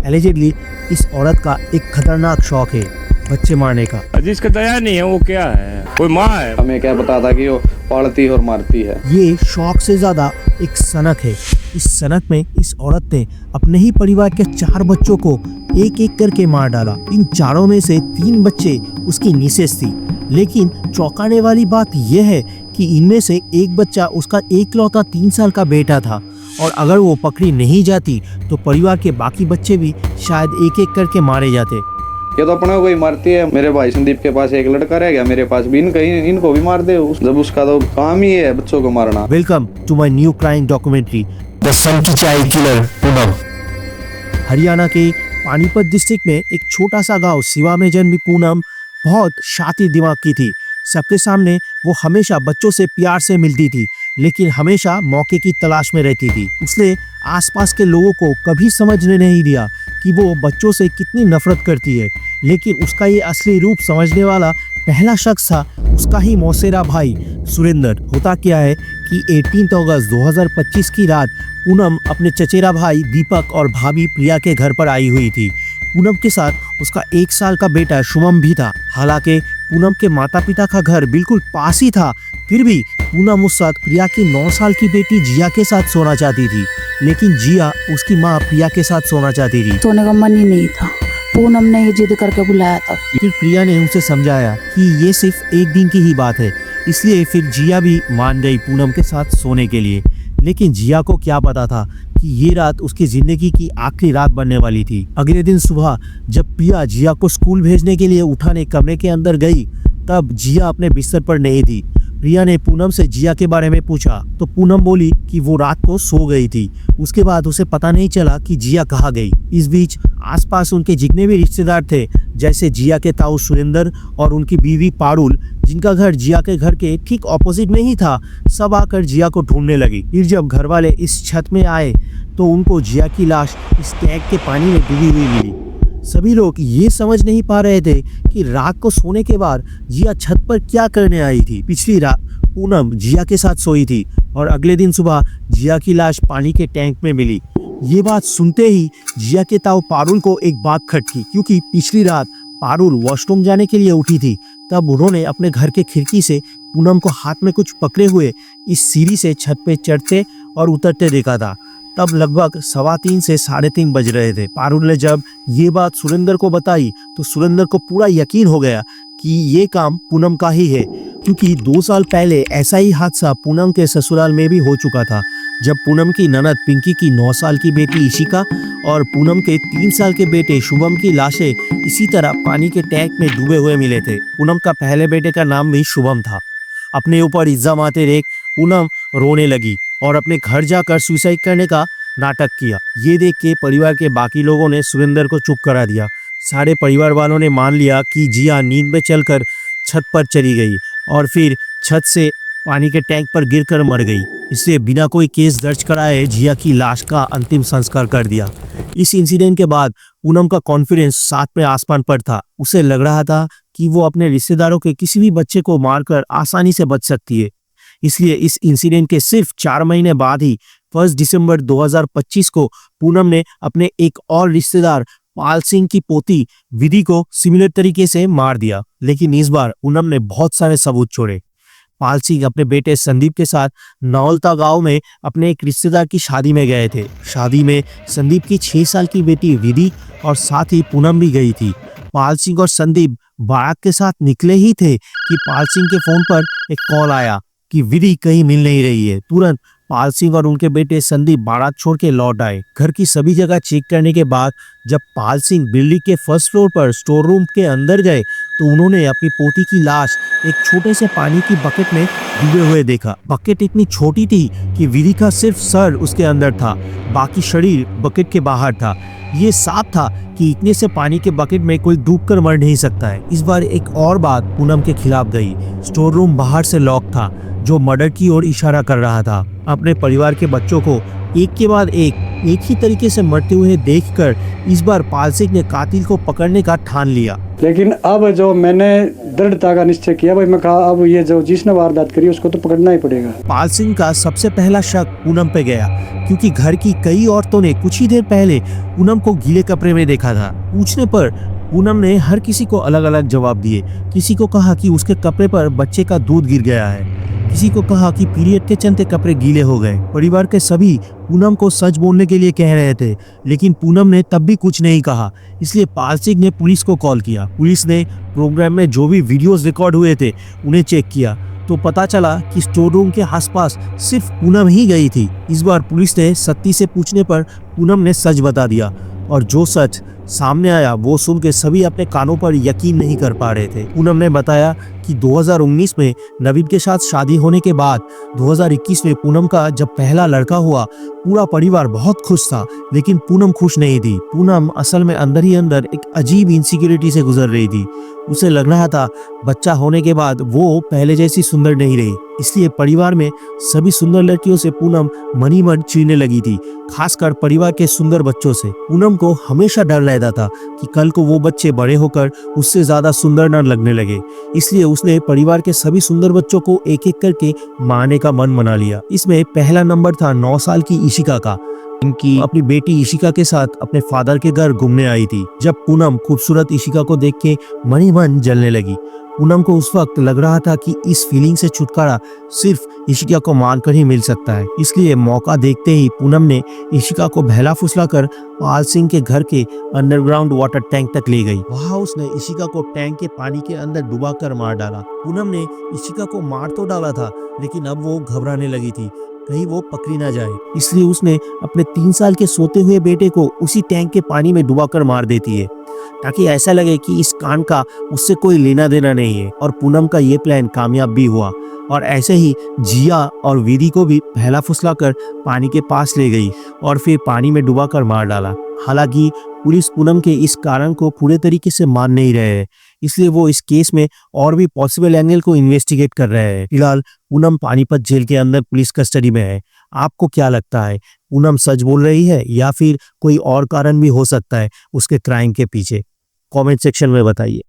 Allegedly इस औरत का एक खतरनाक शौक है बच्चे मारने का। जिसका दया नहीं है वो क्या है, कोई माँ है। हमें क्या पता था कि वो पालती और मारती है। ये शौक से ज्यादा एक सनक है। इस सनक में इस औरत ने अपने ही परिवार के 4 बच्चों को एक एक करके मार डाला। इन चारों में से 3 बच्चे उसकी मिसेस थी, लेकिन चौंकाने वाली बात यह है कि इनमें से एक बच्चा उसका एकलौता 3 साल का बेटा था, और अगर वो पकड़ी नहीं जाती तो परिवार के बाकी बच्चे भी शायद एक एक करके मारे जाते। ये तो अपने को ही मारती है। मेरे भाई संदीप के पास एक लड़का रह गया, मेरे पास भी इनको भी मार दे। जब उसका तो काम ही है बच्चों को मारना। Welcome to my new crime documentary the son की चाय किलर पूनम। हरियाणा के पानीपत डिस्ट्रिक्ट में एक छोटा सा गांव सिवा में जन्मी पूनम बहुत शातिर दिमाग की थी। सबके सामने वो हमेशा बच्चों से प्यार से मिलती थी, लेकिन हमेशा मौके की तलाश में रहती थी। उसने आसपास के लोगों को कभी समझने नहीं दिया कि वो बच्चों से कितनी नफरत करती है, लेकिन उसका ये असली रूप समझने वाला पहला शख्स था उसका ही मौसेरा भाई सुरेंद्र। होता क्या है कि 18 अगस्त 2025 की रात पूनम अपने चचेरा भाई दीपक और भाभी प्रिया के घर पर आई हुई थी। पूनम के साथ उसका 1 साल का बेटा शुभम भी था। हालांकि पूनम के माता पिता का घर बिल्कुल पास ही था, फिर भी पूनम उस साथ प्रिया की 9 साल की बेटी जिया के साथ सोना चाहती थी, लेकिन जिया उसकी माँ प्रिया के साथ सोना चाहती थी। सोने का मन ही नहीं था, पूनम ने ये जिद करके बुलाया था। फिर प्रिया ने उसे समझाया कि ये सिर्फ एक दिन की ही बात है, इसलिए फिर जिया भी मान गई पूनम के साथ सोने के लिए। लेकिन जिया को क्या पता था कि ये रात उसकी जिंदगी की आखिरी रात बनने वाली थी। अगले दिन सुबह जब प्रिया जिया को स्कूल भेजने के लिए उठाने कमरे के अंदर गई, तब जिया अपने बिस्तर पर नहीं थी। प्रिया ने पूनम से जिया के बारे में पूछा तो पूनम बोली कि वो रात को सो गई थी। उसके बाद उसे पता नहीं चला कि जिया कहाँ गई। इस बीच आसपास उनके जितने भी रिश्तेदार थे, जैसे जिया के ताऊ सुरेंद्र और उनकी बीवी पारुल, जिनका घर जिया के घर के ठीक ऑपोजिट में ही था, सब आकर जिया को ढूंढने लगी। फिर जब घर वाले इस छत में आए तो उनको जिया की लाश इस टैंक के पानी में डूबी हुई मिली। सभी लोग ये समझ नहीं पा रहे थे कि रात को सोने के बाद जिया छत पर क्या करने आई थी। पिछली रात पूनम जिया के साथ सोई थी और अगले दिन सुबह जिया की लाश पानी के टैंक में मिली। ये बात सुनते ही जिया के ताऊ पारुल को एक बात खटकी, क्योंकि पिछली रात पारुल वॉशरूम जाने के लिए उठी थी। तब उन्होंने अपने घर के खिड़की से पूनम को हाथ में कुछ पकड़े हुए इस सीढ़ी से छत पे चढ़ते और उतरते देखा था। तब लगभग 3:15 से 3:30 बज रहे थे। पारुल ने जब ये बात सुरेंद्र को बताई तो सुरेंद्र को पूरा यकीन हो गया कि ये काम पूनम का ही है, क्योंकि 2 साल पहले ऐसा ही हादसा पूनम के ससुराल में भी हो चुका था, जब पूनम की ननद पिंकी की 9 साल की बेटी इशिका और पूनम के 3 साल के बेटे शुभम की लाशें इसी तरह पानी के टैंक में डूबे हुए मिले थे। पूनम का पहले बेटे का नाम भी शुभम था। अपने ऊपर इल्जाम आते देख पूनम रोने लगी और अपने घर जाकर सुसाइड करने का नाटक किया। ये देख के परिवार के बाकी लोगों ने सुरेंद्र को चुप करा दिया। सारे परिवार वालों ने मान लिया कि जिया नींद में चलकर छत पर चली गई और फिर छत से पानी के टैंक पर गिरकर मर गई। इसलिए बिना कोई केस दर्ज कराए जिया की लाश का अंतिम संस्कार कर दिया। इस इंसिडेंट के बाद पूनम का कॉन्फिडेंस 7 में आसमान पर था। उसे लग रहा था कि वो अपने रिश्तेदारों के किसी भी बच्चे को मारकर आसानी से बच सकती है। इसलिए इस इंसिडेंट के सिर्फ 4 महीने बाद ही 1 दिसंबर 2025 को पूनम ने अपने एक और रिश्तेदार पाल सिंह की पोती विधि को सिमिलर तरीके से मार दिया। लेकिन इस बार पूनम ने बहुत सारे सबूत छोड़े। पाल सिंह अपने बेटे संदीप के साथ नौलता गांव में अपने एक रिश्तेदार की शादी में गए थे। शादी में संदीप की 6 साल की बेटी विधि और साथ ही पूनम भी गई थी। पाल सिंह और संदीप बारात के साथ निकले ही थे कि पाल सिंह के फोन पर एक कॉल आया कि विधि कहीं मिल नहीं रही है। तुरंत पाल सिंह और उनके बेटे संदीप बारात छोड़ के लौट आए। घर की सभी जगह चेक करने के बाद जब पाल सिंह बिल्डिंग के 1st फ्लोर पर स्टोर रूम के अंदर गए तो उन्होंने अपनी पोती की लाश एक छोटे से पानी की बकेट में डूबे हुए देखा। बकेट इतनी छोटी थी कि विधि का सिर्फ सर उसके अंदर था, बाकी शरीर बकेट के बाहर था। ये साफ था कि इतने से पानी के बकेट में कोई डूबकर मर नहीं सकता है। इस बार एक और बात पूनम के खिलाफ गई। स्टोर रूम बाहर से लॉक था, जो मर्डर की ओर इशारा कर रहा था। अपने परिवार के बच्चों को एक के बाद एक ही तरीके से मरते हुए देखकर इस बार पाल सिंह ने कातिल को पकड़ने का ठान लिया। लेकिन अब जो मैंने दृढ़ता का निश्चय किया भाई, मैं कहा अब ये जो जिसने वारदात करी उसको तो पकड़ना ही पड़ेगा। पाल सिंह का सबसे पहला शक पूनम पे गया, क्योंकि घर की कई औरतों ने कुछ ही देर पहले पूनम पूनम को गीले कपड़े में देखा था। पूछने पर पूनम ने हर किसी को अलग अलग जवाब दिए। किसी को कहा कि उसके कपड़े पर बच्चे का दूध गिर गया है, किसी को कहा कि पीरियड के चलते कपड़े गीले हो गए। परिवार के सभी पूनम को सच बोलने के लिए कह रहे थे, लेकिन पूनम ने तब भी कुछ नहीं कहा। इसलिए पाल सिंह ने पुलिस को कॉल किया। पुलिस ने प्रोग्राम में जो भी वीडियोस रिकॉर्ड हुए थे उन्हें चेक किया तो पता चला कि स्टोर रूम के आसपास सिर्फ पूनम ही गई थी। इस बार पुलिस ने सत्ती से पूछने पर पूनम ने सच बता दिया और जो सच सामने आया वो सुन के सभी अपने कानों पर यकीन नहीं कर पा रहे थे। पूनम ने बताया कि 2019 में नवीन के साथ शादी होने के बाद 2021 में पूनम का जब पहला लड़का हुआ, पूरा परिवार बहुत खुश था, लेकिन पूनम खुश नहीं थी। पूनम असल में अंदर ही अंदर एक अजीब इनसिक्योरिटी से गुजर रही थी। उसे लग रहा था बच्चा होने के बाद वो पहले जैसी सुंदर नहीं रही, इसलिए परिवार में सभी सुंदर लड़कियों से पूनम मन ही मन चिढ़ने लगी थी, खासकर परिवार के सुंदर बच्चों से। पूनम को हमेशा डर रहता था कि कल को वो बच्चे बड़े होकर उससे ज्यादा सुंदर न लगने लगे, इसलिए उसने परिवार के सभी सुंदर बच्चों को एक एक करके मारने का मन बना लिया। इसमें पहला नंबर था 9 साल की इशिका का। इनकी अपनी बेटी इशिका के साथ अपने फादर के घर घूमने आई थी। जब पूनम खूबसूरत इशिका को देख के मन ही मन जलने लगी। पूनम को उस वक्त लग रहा था कि इस फीलिंग से छुटकारा सिर्फ इशिका को मारकर ही मिल सकता है। इसलिए मौका देखते ही पूनम ने इशिका को बहला फुसलाकर पाल सिंह के घर के अंडरग्राउंड वाटर टैंक तक ले गई। वहां उसने इशिका को टैंक के पानी के अंदर डुबाकर मार डाला। पूनम ने इशिका को मार तो डाला था, लेकिन अब वो घबराने लगी थी कहीं वो पकड़ी ना जाए, इसलिए उसने अपने 3 साल के सोते हुए बेटे को उसी टैंक के पानी में डुबाकर मार देती है, ताकि ऐसा लगे कि इस कांड का उससे कोई लेना देना नहीं है। और पूनम का ये प्लान कामयाब भी हुआ और ऐसे ही जिया और वीरी को भी बहला फुसलाकर पानी के पास ले गई और फिर पानी में डुबाकर मार डाला। हालांकि पुलिस पूनम के इस कारण को पूरे तरीके से मान नहीं रहे हैं, इसलिए वो इस केस में और भी पॉसिबल एंगल को इन्वेस्टिगेट कर रहे हैं। फिलहाल पूनम पानीपत जेल के अंदर पुलिस कस्टडी में है। आपको क्या लगता है, पूनम सच बोल रही है या फिर कोई और कारण भी हो सकता है उसके क्राइम के पीछे? कमेंट सेक्शन में बताइए।